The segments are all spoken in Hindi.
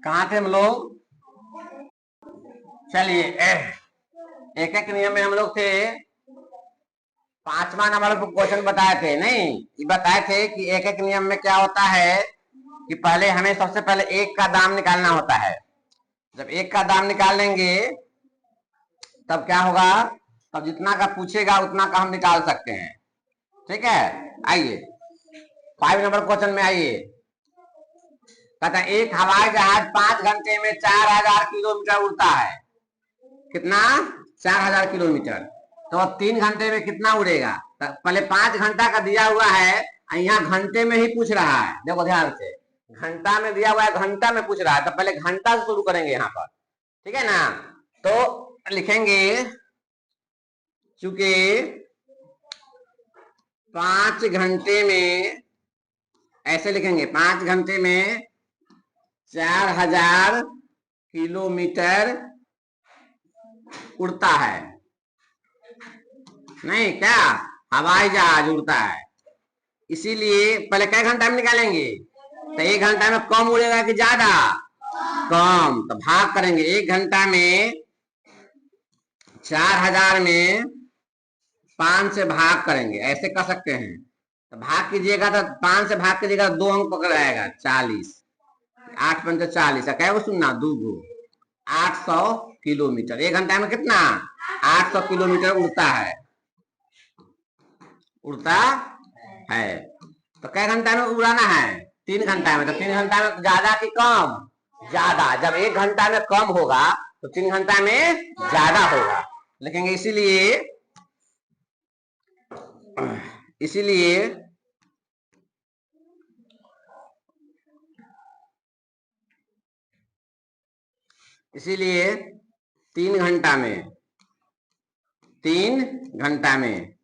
कहाँ थे हम लोग? चलिए, एक एक नियम में हम लोग थे। 5वां नंबर पर क्वेश्चन बताए थे, नहीं ये बताए थे कि एक एक नियम में क्या होता है कि पहले हमें सबसे पहले एक का दाम निकालना होता है। जब एक का दाम निकाल लेंगे तब क्या होगा, तब जितना का पूछेगा उतना का हम निकाल सकते हैं। ठीक है, आइए 5 नंबर क्वेश्चन में आइए। कहता है एक हवाई जहाज 5 घंटे में 4000 किलोमीटर उड़ता है। कितना? 4000 किलोमीटर। तो अब 3 घंटे में कितना उड़ेगा? पहले 5 घंटा का दिया हुआ है, यहाँ घंटे में ही पूछ रहा है। देखो ध्यान से, घंटा में दिया हुआ है, घंटा में पूछ रहा है, तो पहले घंटा से शुरू करेंगे यहाँ पर। ठीक है ना? तो लिखेंगे चूंकि 5 घंटे में, ऐसे लिखेंगे 5 घंटे में 4000 किलोमीटर उड़ता है। नहीं क्या, हवाई जहाज उड़ता है, इसीलिए पहले क्या घंटा में निकालेंगे? तो 1 घंटा में कम उड़ेगा कि ज्यादा? कम। तो भाग करेंगे 1 घंटा में 4000 में 5 से भाग करेंगे, ऐसे कर सकते हैं। तो भाग कीजिएगा तो 5 से भाग कीजिएगा, 2 अंक पकड़ आएगा 40। 8 पंच 40, क्या वो सुनना, 2 800 किलोमीटर। 1 घंटा में कितना? 800 किलोमीटर उड़ता है, उड़ता है। तो क्या घंटा में उड़ाना है? 3 घंटा में। तो 3 घंटा में ज्यादा कि कम? ज्यादा। जब 1 घंटा में कम होगा तो 3 घंटा में ज्यादा होगा, लिखेंगे इसीलिए। इसीलिए इसीलिए 3 घंटा में, 3 घंटा में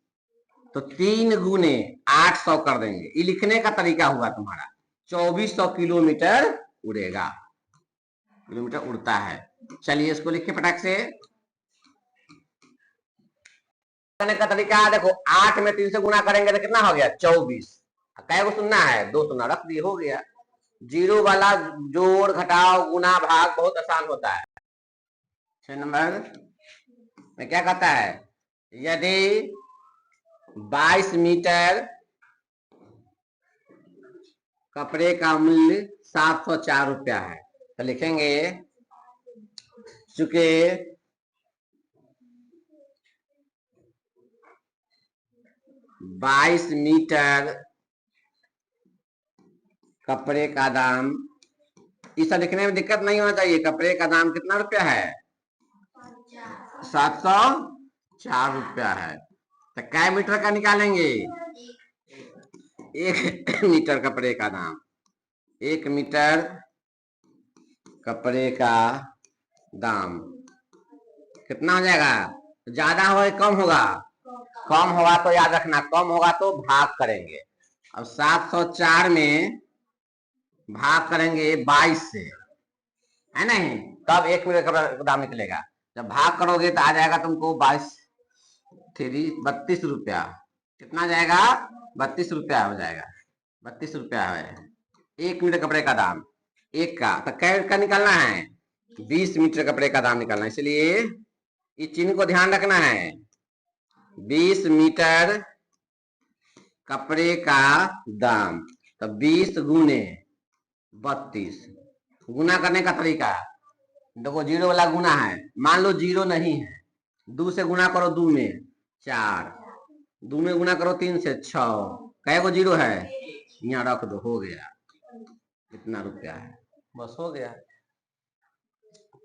तो 3 गुने 800 कर देंगे। ये लिखने का तरीका हुआ तुम्हारा। 2400 किलोमीटर उड़ेगा, किलोमीटर उड़ता है। चलिए इसको लिखिए फटाक से। करने का तरीका देखो, 8 में 3 से गुना करेंगे तो कितना हो गया? 24। कै को सुनना है? 2 सुनना, रख दिए, हो गया। जीरो वाला जोड़ घटाव गुना भाग बहुत आसान होता है। 6 नंबर में क्या कहता है? यदि 22 मीटर कपड़े का मूल्य 704 रुपया है, तो लिखेंगे चूंकि 22 मीटर कपड़े का दाम, इस लिखने में दिक्कत नहीं होना चाहिए। कपड़े का दाम कितना रुपया है? 704 रुपया है। तो कै मीटर का निकालेंगे? 1 मीटर कपड़े का दाम। 1 मीटर कपड़े का दाम कितना हो जाएगा? ज्यादा होगा कम होगा? कम होगा तो याद रखना, कम होगा तो भाग करेंगे। अब 704 में भाग करेंगे 22 से, है नहीं? तब 1 मीटर का दाम निकलेगा। जब भाग करोगे तो आ जाएगा तुमको 22 32 रुपया। कितना जाएगा? 32 रुपया हो जाएगा। 32 रुपया है 1 मीटर कपड़े का दाम। एक का तो कै का निकालना है? 20 मीटर कपड़े का दाम निकालना है, इसलिए इस चिन्ह को ध्यान रखना है। 20 मीटर कपड़े का दाम, तो 20 गुने 32। गुना करने का तरीका देखो, जीरो वाला गुना है। मान लो जीरो नहीं है, 2 से गुना करो 2 में 4, 2 में गुना करो 3 से 6, कै गो जीरो है? यहाँ रख दो, हो गया। कितना रुपया है? बस हो गया।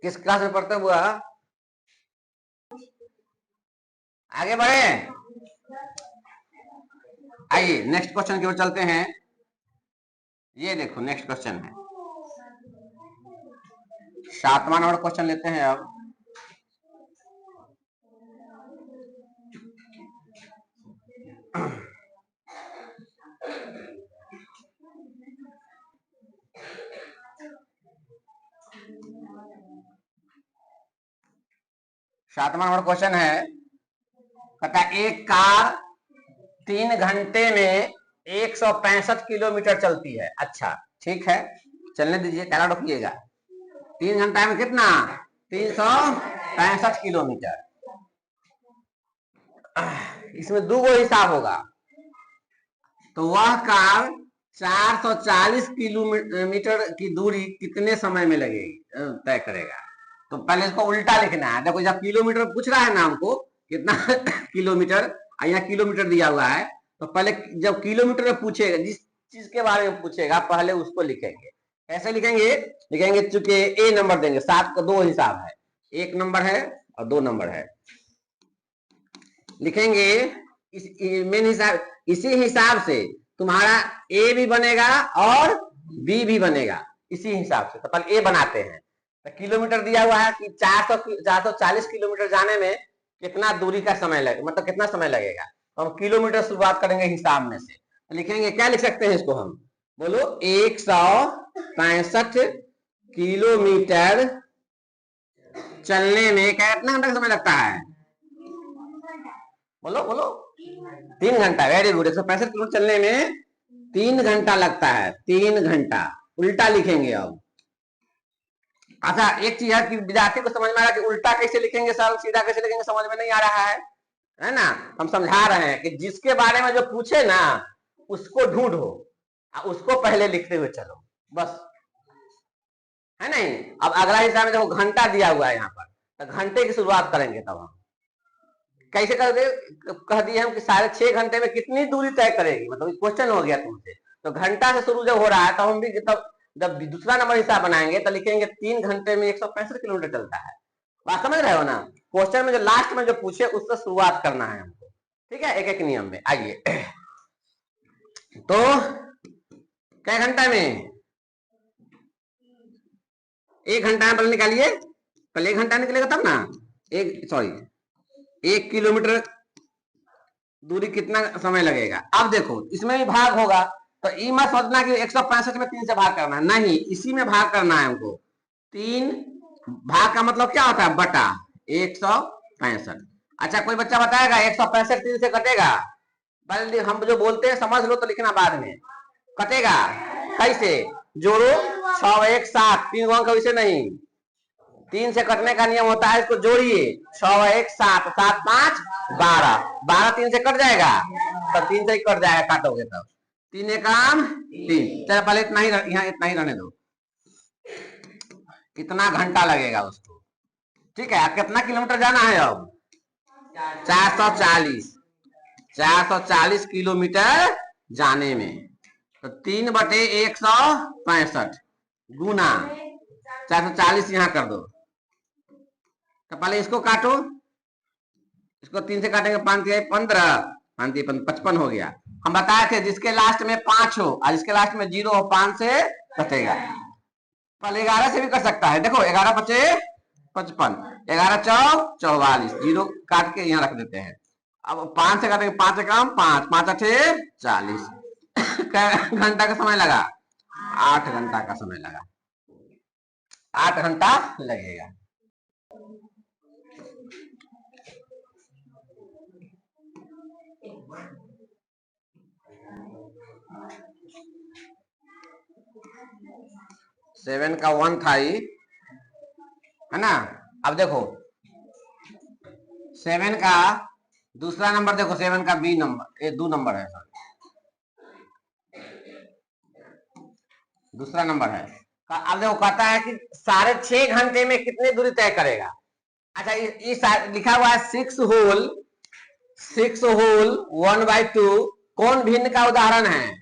किस क्लास में पढ़ते हुआ? आगे बढ़े, आइए नेक्स्ट क्वेश्चन की ओर चलते हैं। ये देखो नेक्स्ट क्वेश्चन है, 7वां नंबर क्वेश्चन लेते हैं अब। सातवां नंबर क्वेश्चन है, कहता एक कार 3 घंटे में 165 किलोमीटर चलती है। अच्छा ठीक है, चलने दीजिए, कैरा रोकिएगा। 3 घंटा में कितना? 365 किलोमीटर। इसमें दो हिसाब होगा। तो वह कार 440 किलोमीटर की दूरी कितने समय में लगेगी तय करेगा। तो पहले इसको उल्टा लिखना है। देखो जब किलोमीटर पूछ रहा है ना हमको कितना किलोमीटर, यहाँ किलोमीटर दिया हुआ है, तो पहले जब किलोमीटर में पूछेगा, जिस चीज के बारे में पूछेगा पहले उसको लिखेंगे। कैसे लिखेंगे? लिखेंगे चूंकि ए नंबर देंगे, 7 का 2 हिसाब है, 1 नंबर है और 2 नंबर है। लिखेंगे मेन हिसाब, इसी हिसाब से तुम्हारा ए भी बनेगा और बी भी बनेगा, इसी हिसाब से। तो पहले ए बनाते हैं। तो किलोमीटर दिया हुआ है कि 440 किलोमीटर जाने में कितना दूरी का समय लगे, मतलब कितना समय लगेगा। तो हम किलोमीटर शुरुआत करेंगे हिसाब में से। तो लिखेंगे, क्या लिख सकते हैं इसको हम? बोलो 165 किलोमीटर चलने में कितना घंटा का समय लगता है? बोलो बोलो 3 घंटा। Very good. 165 किलोमीटर चलने में 3 घंटा लगता है, 3 घंटा। उल्टा लिखेंगे अब। अच्छा एक चीज है कि विद्यार्थी को समझ में आ रहा है कि उल्टा कैसे लिखेंगे सर, सीधा कैसे लिखेंगे, समझ में नहीं आ रहा है ना। हम समझा रहे हैं कि जिसके बारे में जो पूछे ना उसको ढूंढो, उसको पहले लिखते हुए चलो, बस, है नहीं। अब अगला हिसाब में देखो घंटा दिया हुआ है यहाँ पर, तो घंटे की शुरुआत करेंगे। तब हम कैसे कर दे, कह दिए हम कि 6.5 घंटे में कितनी दूरी तय करेगी, मतलब क्वेश्चन हो गया तुमसे। तो घंटा से शुरू जब हो रहा है तो हम भी तब जब दूसरा नंबर हिसाब बनाएंगे तो लिखेंगे 3 घंटे में 165 किलोमीटर चलता है। बात समझ रहे हो ना। क्वेश्चन में जो लास्ट में जो पूछे उससे शुरुआत करना है हमको, ठीक है, एक एक नियम में। आइए तो क्या घंटा में? 1 घंटा में पहले निकालिए, पहले 1 घंटा निकलेगा तब ना। 1 किलोमीटर दूरी कितना समय लगेगा। अब देखो इसमें भी भाग होगा, तो ई मत सोचना कि 165 में 3 से भाग करना है, नहीं, इसी में भाग करना है हमको। 3 भाग का मतलब क्या होता है? बटा 165। अच्छा कोई बच्चा बताएगा 165 3 से कटेगा? बल्कि हम जो बोलते हैं समझ लो, तो लिखना बाद में। कटेगा कैसे? जोड़ो 6 1 7, 3 अंक वैसे नहीं, 3 से कटने का नियम होता है, इसको जोड़िए। 6 1 7, 7 5 12, 12 3 से कट जाएगा, तो 3 से ही कट जाएगा काटोगे तब। 3 एकम 3। चलो पहले इतना ही, यहाँ इतना ही रहने दो। कितना घंटा लगेगा उसको, ठीक है। कितना किलोमीटर जाना है अब? 440 किलोमीटर जाने में। तो 3/165 गुना 440 यहाँ कर दो। तो पहले इसको काटो, इसको 3 से काटेंगे, 5 3 15, 5 3 55 हो गया। हम बताए थे जिसके लास्ट में 5 हो और जिसके लास्ट में 0 हो 5 से कटेगा। पहले 11 से भी कर सकता है। देखो 11 5 55, 11 4 44, 0 काट के यहाँ रख देते हैं। अब 5 से काटेंगे, 5 एकम 5, 5 8 40। घंटा का समय लगा? 8 घंटा का समय लगा, 8 घंटा लगेगा। सेवन का 1 था ही, है ना। अब देखो 7 का दूसरा नंबर देखो, 7 का बी नंबर, ये 2 नंबर है सर, दूसरा नंबर है। अब देखो कहता है कि 6.5 घंटे में कितनी दूरी तय करेगा। अच्छा इस लिखा हुआ है 6 होल 1/2 कौन भिन्न का उदाहरण है?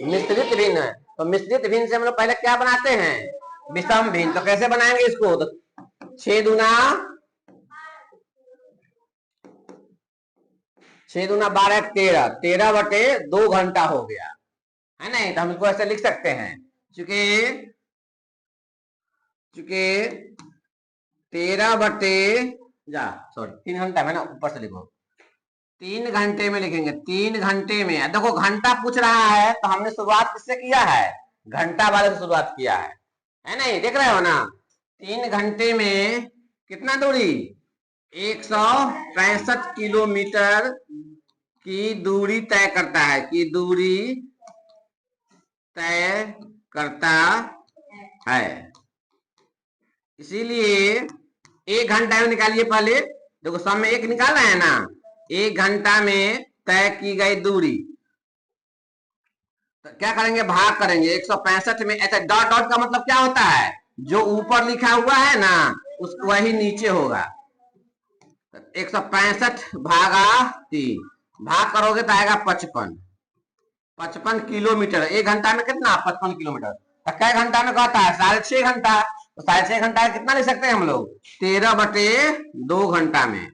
मिश्रित भिन्न है। तो मिश्रित भिन्न से हम लोग पहले क्या बनाते हैं? विषम भिन्न। तो कैसे बनाएंगे इसको? तो 6 दूना 12 13, 13/2 घंटा हो गया, है नहीं। तो हम इसको ऐसे लिख सकते हैं, चूंकि 3 घंटा में ना, ऊपर से लिखो 3 घंटे में लिखेंगे। 3 घंटे में देखो घंटा पूछ रहा है तो हमने शुरुआत किससे किया है? घंटा वाले से शुरुआत किया है नहीं, देख रहे हो ना। 3 घंटे में कितना दूरी? 165 किलोमीटर की दूरी तय करता है, की दूरी तय करता है। इसीलिए 1 घंटा में निकालिए पहले। देखो सब में 1 निकाल रहे हैं ना। 1 घंटा में तय की गई दूरी, तो क्या करेंगे, भाग करेंगे 165 में। ऐसा डॉट डॉट का मतलब क्या होता है, जो ऊपर लिखा हुआ है ना उस वही नीचे होगा। 165 भागा 3, भाग करोगे तो आएगा 55। 55 किलोमीटर। 1 घंटा में कितना, 55 किलोमीटर। तो कै घंटा में कहता है, 6.5 घंटा। तो 6.5 घंटा कितना लिख सकते हैं हम लोग, 13/2 घंटा में।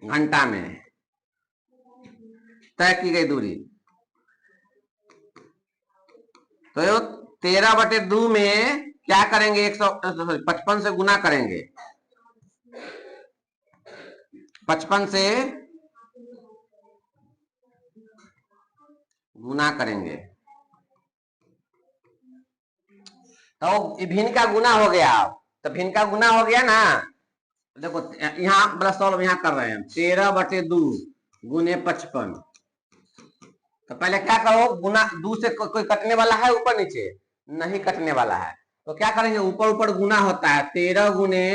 घंटा में तय की गई दूरी, तो 13/2 में क्या करेंगे, 155 से गुना करेंगे। 55 से गुना करेंगे तो भिन्न का गुना हो गया। तो भिन्न का गुना हो गया ना। देखो यहाँ बड़ा सॉल्व यहाँ कर रहे हैं, 13/2 गुने 55। तो पहले क्या करो, गुना 2 से कोई कटने वाला है ऊपर नीचे, नहीं कटने वाला है। तो क्या करेंगे, ऊपर ऊपर गुना होता है, 13 गुने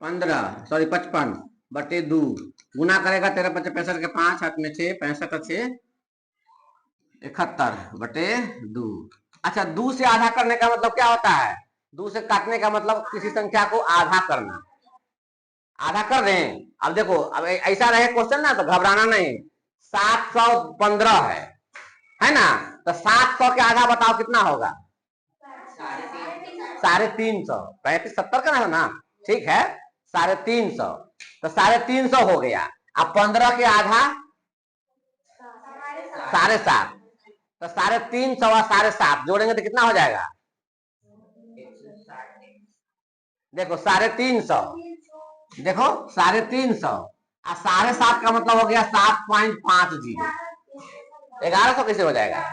15 सॉरी 55/2 गुना करेगा 13 × 5 = 65 के 5 हाथ में 6 65 × 6 71/2। अच्छा, 2 से आधा करने का मतलब क्या होता है, 2 से काटने का मतलब किसी संख्या को आधा करना। आधा कर दें। अब देखो, अब ऐसा रहे क्वेश्चन ना तो घबराना नहीं। 715 है ना। तो 700 के आधा बताओ कितना होगा, 350। 35 70 का ना, ठीक है 350। तो 350 हो गया। अब 15 के आधा 7.5। तो 350 और 7.5 जोड़ेंगे तो कितना हो जाएगा, देखो 350, देखो 350 और 7.5 का मतलब हो गया 7.50। 1100 कैसे हो जाएगा,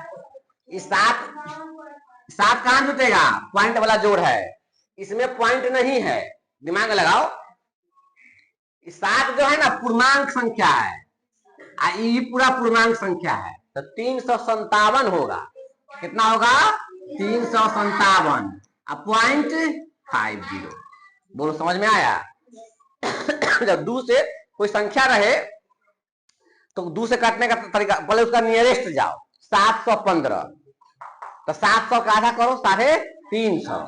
इस 7 कहां जुटेगा, पॉइंट वाला जोड़ है, इसमें पॉइंट नहीं है, दिमाग लगाओ। 7 जो है ना पूर्णांक संख्या है, ये पूरा पूर्णांक संख्या है। तो 357 होगा। कितना होगा, 357 .50। बोलो समझ में आया। जब 2 से कोई संख्या रहे तो 2 से काटने का तरीका, पहले उसका नियरेस्ट जाओ। 715, तो 700 का आधा करो 350,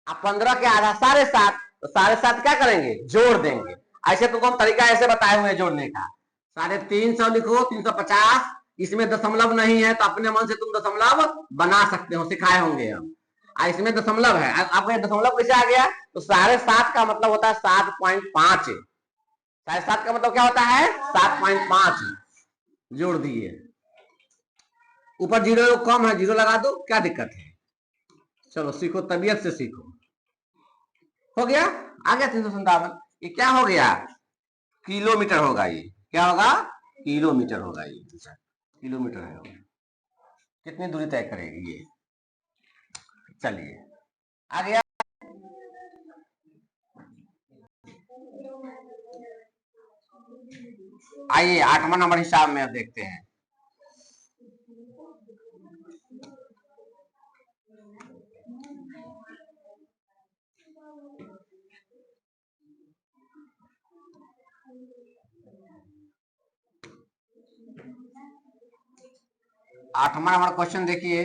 अब 15 के आधा 7.5। तो 7.5 क्या करेंगे, जोड़ देंगे। ऐसे तुमको हम तरीका ऐसे बताए हुए हैं जोड़ने का। 350 लिखो, 350, इसमें दशमलव नहीं है तो अपने मन से तुम दशमलव बना सकते हो, सिखाए होंगे हम। इसमें दशमलव है, आपको दशमलव कैसे आ गया, तो 7.5 का मतलब होता है 7.5। 7.5 का मतलब क्या होता है, 7.5। जोड़ दिए, ऊपर जीरो कम है, जीरो लगा दो, क्या दिक्कत है। चलो सीखो, तबीयत से सीखो। हो गया, आ गया 357। ये क्या हो गया, किलोमीटर होगा। ये क्या होगा, किलोमीटर होगा। ये किलोमीटर है, कितनी दूरी तय करेगी ये। चलिए आ गया। आइए 8वां नंबर हिसाब में अब देखते हैं। आठवां नंबर क्वेश्चन देखिए।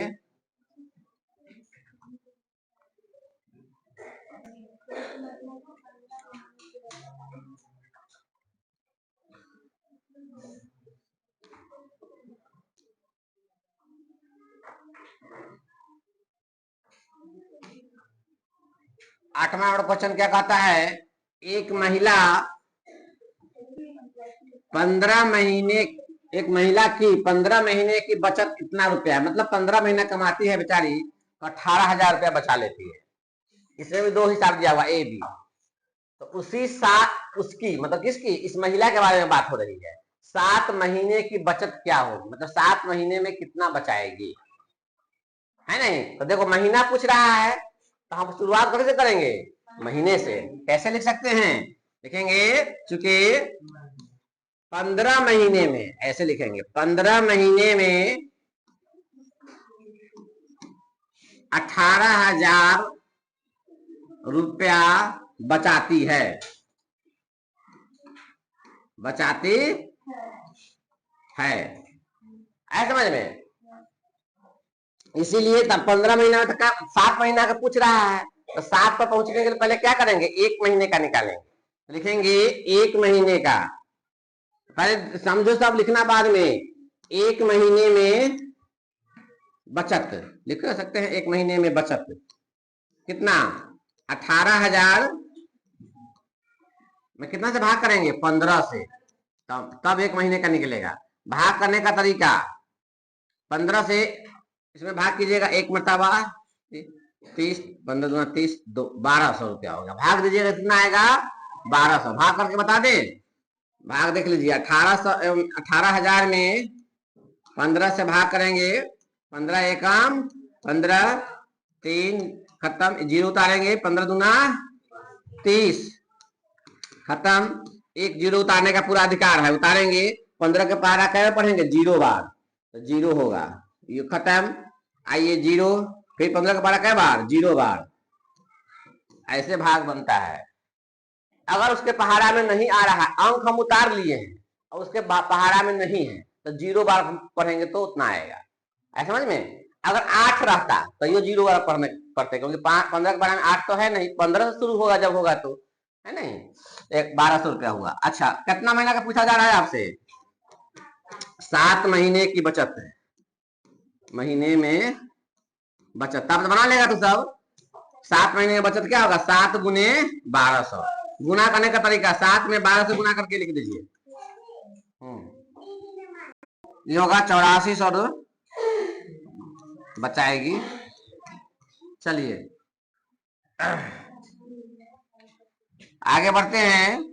आठवां नंबर क्वेश्चन क्या कहता है, एक महिला 15 महीने, एक महिला की 15 महीने की बचत कितना रुपया है, मतलब 15 महीना कमाती है बेचारी, 18,000 रुपया बचा लेती है। इसमें भी 2 हिसाब दिया हुआ, ए बी। तो उसी साथ उसकी मतलब किसकी, इस महिला के बारे में बात हो रही है। 7 महीने की बचत क्या होगी, मतलब 7 महीने में कितना बचाएगी, है नहीं। तो देखो महीना पूछ रहा है, तो हम शुरुआत कैसे करेंगे, महीने से। कैसे लिख सकते हैं, लिखेंगे चूंकि 15 महीने में, ऐसे लिखेंगे 15 महीने में 18,000 रुपया बचाती है, बचाती है। ऐसे समझ में? इसीलिए तब 15 महीना में 7 महीना का पूछ रहा है, तो 7 पर पहुंचने के लिए पहले क्या करेंगे, 1 महीने का निकालेंगे। लिखेंगे 1 महीने का, पहले समझो, सब लिखना बाद में। 1 महीने में बचत लिख सकते हैं। 1 महीने में बचत कितना, 18,000 में कितना से भाग करेंगे, 15 से, तब 1 महीने का निकलेगा। भाग करने का तरीका, 15 से इसमें भाग कीजिएगा 1 मरतबा 30, 15 दूना 30, 1200 रुपया होगा। भाग दीजिएगा, कितना आएगा, 1200। भाग करके बता दे, भाग देख लीजिए। 18,000 में 15 से भाग करेंगे, 15 एकम 15, 3 खत्म, 0 उतारेंगे, 15 दूना 30 खत्म। 1 0 उतारने का पूरा अधिकार है, उतारेंगे। 15 के पारा कैसे पढ़ेंगे, 0 बार, तो 0 होगा, ये खत्म। आइए 0, फिर 15 का पारा कै बार, 0 बार। ऐसे भाग बनता है। अगर उसके पहाड़ा में नहीं आ रहा, अंक हम उतार लिए हैं और उसके पहाड़ा में नहीं है, तो 0 बार पढ़ेंगे तो उतना आएगा। ऐसा समझ में? अगर 8 रहता तो ये 0 बार पढ़ने पड़ते, क्योंकि 15 के बारे में 8 तो है नहीं, 15 से शुरू होगा जब होगा तो, है नहीं। 1200 रुपया हुआ। अच्छा, कितना महीना का पूछा जा रहा है आपसे, 7 महीने की बचत है, महीने में बचत। तब तो बना लेगा तू सब। 7 महीने की बचत क्या होगा, 7 गुने 1200। गुना करने का तरीका, 7 में 12 से गुना करके लिख दीजिए। ये होगा 8400 बचाएगी। चलिए आगे बढ़ते हैं।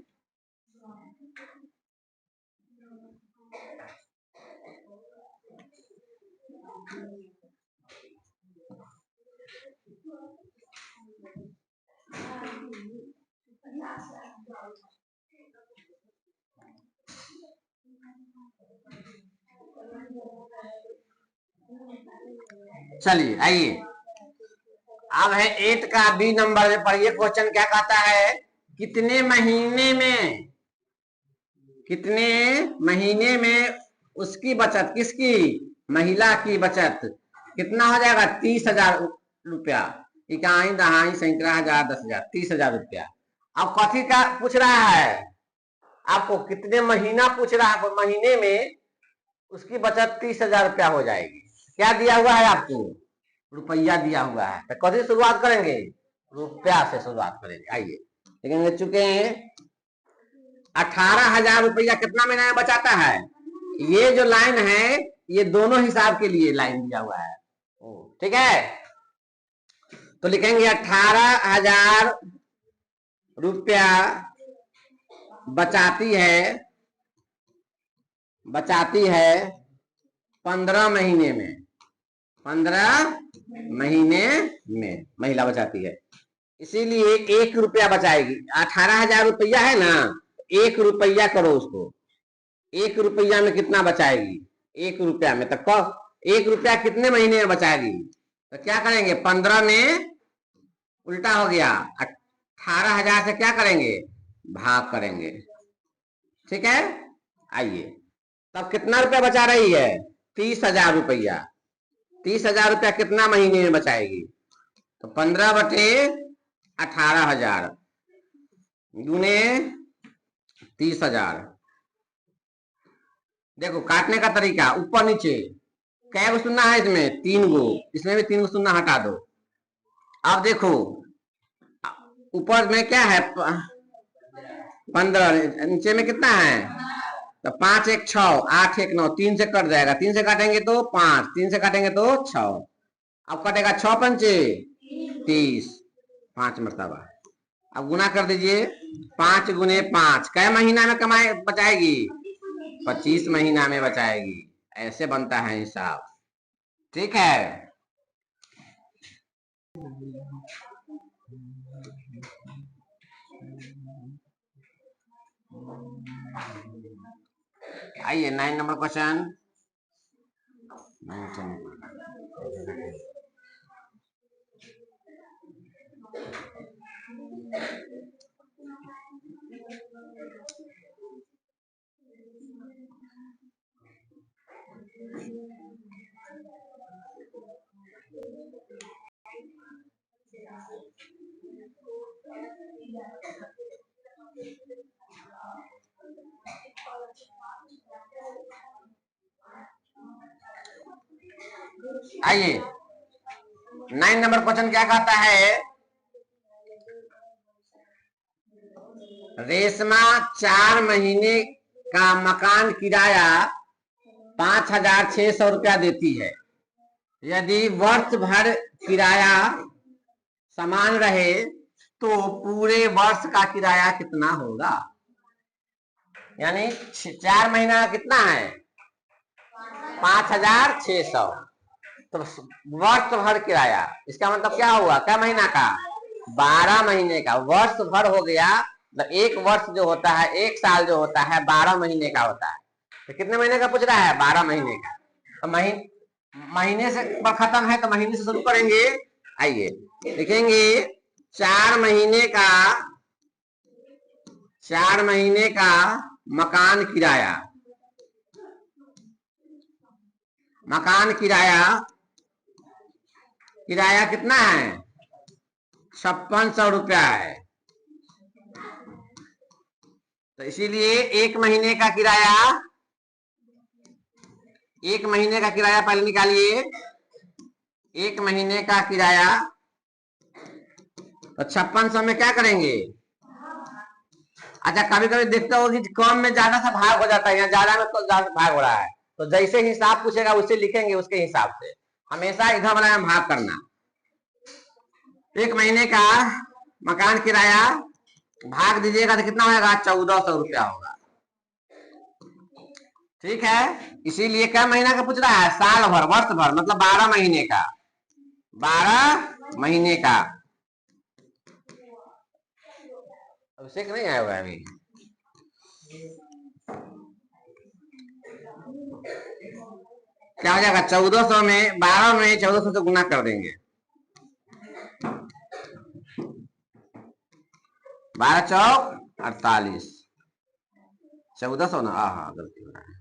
चलिए आइए, अब है 8 का बी नंबर में पढ़िए। क्वेश्चन क्या कहता है, कितने महीने में, कितने महीने में उसकी बचत, किसकी, महिला की बचत कितना हो जाएगा, 30,000 रुपया। इकाई दहाई सैकड़ा हजार 10,000, 30,000 रुपया। अब कथी का पूछ रहा है आपको, कितने महीना पूछ रहा है, महीने में उसकी बचत 30,000 रुपया हो जाएगी। क्या दिया हुआ है आपको, रुपया दिया हुआ है, तो कथी शुरुआत करेंगे, रुपया से शुरुआत करेंगे। आइए लेकिन चुके हैं 18,000 रुपया कितना महीना में बचाता है। ये जो लाइन है ये दोनों हिसाब के लिए लाइन दिया हुआ है, ठीक है। तो लिखेंगे 18,000 रुपया बचाती है, बचाती है 15 महीने में, 15 महीने में महिला बचाती है। इसीलिए 1 रुपया बचाएगी। 18,000 रुपया है ना, 1 रुपया करो उसको, 1 रुपया में कितना बचाएगी, 1 रुपया में, तो 1 रुपया कितने महीने में बचाएगी, तो क्या करेंगे, 15 में उल्टा हो गया, 18,000 से क्या करेंगे, भाग करेंगे, ठीक है। आइए तब कितना रुपया बचा रही है, 30,000 रुपया। 30,000 रुपया कितना महीने में बचाएगी, तो 15/18,000 गुने 30,000। देखो काटने का तरीका, ऊपर नीचे कै गो सुनना है इसमें, 3 गो, इसमें भी 3 गो सुनना हटा दो। अब देखो ऊपर में क्या है, 15, नीचे में कितना है, तो 5 1 6, 8 1 9, 3 से कट जाएगा, 3 से काटेंगे तो 5, 3 से काटेंगे तो 6। अब कटेगा 6 पंचे 30, 5 मरतबा। अब गुना कर दीजिए, 5 गुने 5 कै महीना में कमाए बचाएगी, 25 महीना में बचाएगी। ऐसे बनता है हिसाब, ठीक है। आइए 9 नंबर क्वेश्चन। आइए 9 नंबर क्वेश्चन क्या कहता है, रेशमा 4 महीने का मकान किराया 5,600 रुपया देती है। यदि वर्ष भर किराया समान रहे तो पूरे वर्ष का किराया कितना होगा। यानी 4 महीना कितना है 5,600, तो वर्ष भर किराया, इसका मतलब क्या हुआ, क्या महीना का 12 महीने का। वर्ष भर हो गया, मतलब एक वर्ष जो होता है, एक साल जो होता है 12 महीने का होता है। तो कितने महीने का पूछ रहा है 12 महीने का। तो महीने से पर खत्म है तो महीने से शुरू करेंगे। आइए लिखेंगे 4 महीने का मकान किराया, किराया कितना है 5600 रुपया है। तो इसीलिए एक महीने का किराया पहले निकालिए। एक महीने का किराया तो 5600 में क्या करेंगे। अच्छा कभी कभी देखते हो कि कम में ज्यादा सा भाग हो जाता है, यहाँ ज्यादा में ज्यादा भाग हो रहा है, तो जैसे हिसाब पूछेगा उससे लिखेंगे, उसके हिसाब से हमेशा इधर वाला में भाग करना। एक महीने का मकान किराया भाग दीजिएगा तो कितना होगा 1400 रुपया होगा। ठीक है, इसीलिए क्या महीना का पूछ रहा है, साल भर, वर्ष भर, मतलब 12 महीने का, 12 महीने का। अभिषेक नहीं आया हुआ है अभी। क्या हो जाएगा 1400 में 12 में 1400 से गुना कर देंगे, 12 चौक 48, 1400 ना, हाँ गलती हो रहा है,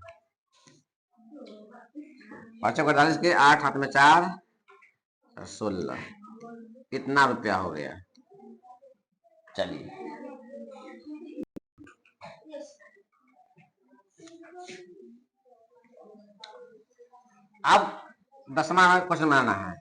5 चौक 48 के 8 हाथ में 4 16, कितना रुपया हो गया। चलिए अब 10वां क्वेश्चन बनाना है।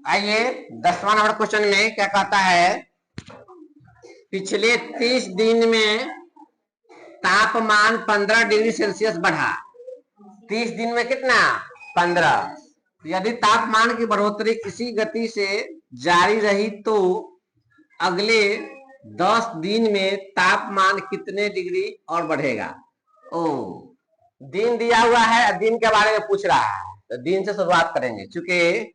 आइए 10वां नंबर क्वेश्चन में क्या कहता है, पिछले 30 दिन में तापमान 15 डिग्री सेल्सियस बढ़ा। 30 दिन में कितना 15। यदि तापमान की बढ़ोतरी इसी गति से जारी रही तो अगले 10 दिन में तापमान कितने डिग्री और बढ़ेगा। ओ दिन दिया हुआ है, दिन के बारे में पूछ रहा है, तो दिन से शुरुआत करेंगे। चूंकि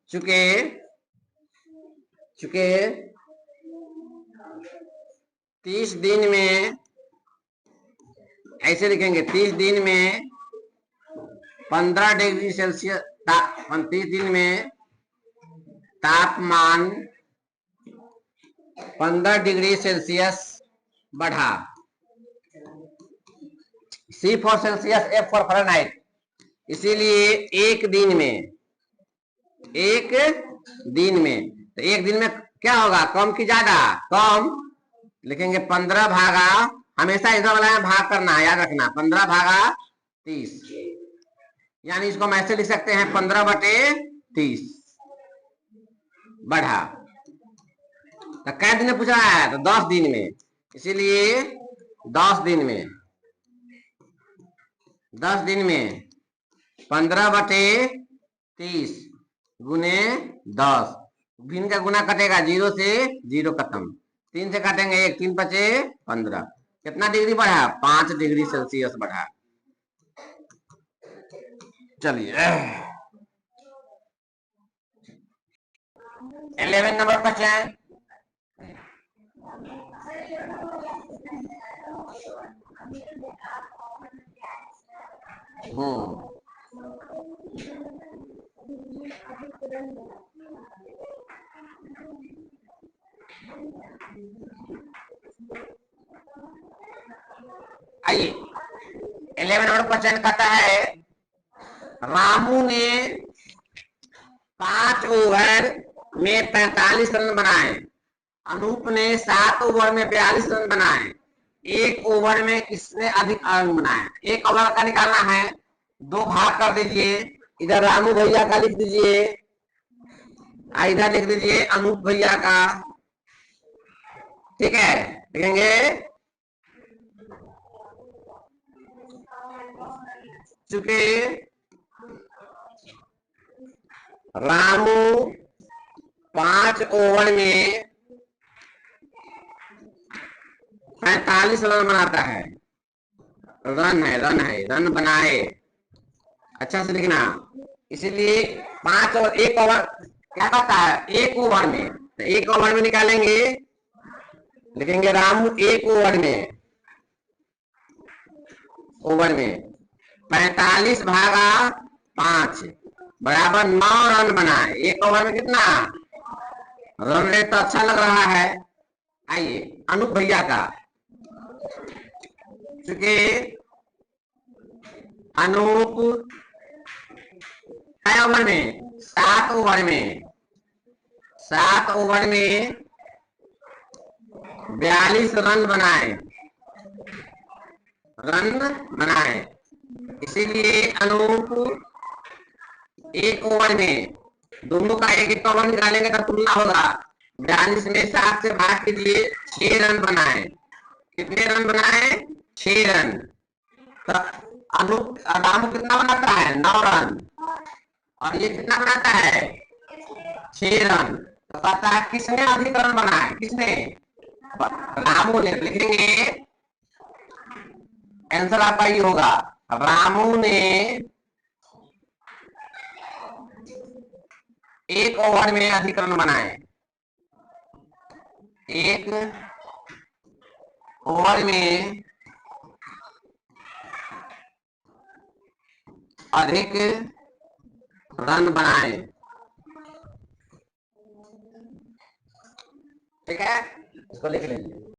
चूंकि 30 दिन में, ऐसे लिखेंगे 30 दिन में 15 डिग्री सेल्सियस, 30 दिन में तापमान 15 डिग्री सेल्सियस बढ़ा। C for Celsius, F for Fahrenheit. इसीलिए एक दिन में तो एक दिन में क्या होगा, कम की ज्यादा, कम लिखेंगे 15 भागा, हमेशा इधर वाला में भाग करना, याद रखना 15 भागा 30, यानी इसको हम ऐसे लिख सकते हैं 15/30 बढ़ा। तो कै दिन में पूछ रहा है, तो 10 दिन में, इसीलिए 10 दिन में 15/30 गुने 10, भिन्न का गुना कटेगा, 0 से 0 खत्म, 3 से काटेंगे 1, 3 × 5 = 15, कितना डिग्री बढ़ा? 5 डिग्री सेल्सियस बढ़ा। चलिए 11 नंबर क्वेश्चन। आइए 11 नंबर क्वेश्चन कहता है रामू ने 5 ओवर में 45 रन बनाए, अनूप ने 7 ओवर में 42 रन बनाए, एक ओवर में किसने अधिक रन बनाए? एक ओवर का निकालना है, 2 भाग कर दीजिए, इधर रामू भैया का लिख दीजिए, इधर लिख दीजिए अनूप भैया का। ठीक है, लिखेंगे चूंकि रामू 5 ओवर में 45 रन बनाता है, रन बनाए, अच्छा से लिखना। इसीलिए 5 और 1 ओवर क्या कहता है? 1 ओवर में, तो 1 ओवर में निकालेंगे, लिखेंगे रामू 1 ओवर में 45 भागा 5 बराबर 9 रन बनाए। 1 ओवर में कितना रन रेट? तो अच्छा लग रहा है। आइए अनूप भैया का, क्योंकि अनूप 7 ओवर में 42 रन बनाए, इसीलिए अनूप 1 ओवर में, दोनों का 1 ओवर निकालेंगे तो तुलना होगा। 42 में 7 से भाग कीजिए, 6 रन बनाए। कितने रन बनाए? 6 रन। तो अनूप रामू कितना बनाता है? 9 रन, और ये कितना बनाता है? 6 रन। तो कहता है किसने अधिक रन बनाए? किसने? रामू ने। लिखेंगे आंसर आपका ये होगा, रामू ने 1 ओवर में अधिक रन बनाए। 1 ओवर में अधिक रन बनाए। ठीक है, इसको लिख लीजिए।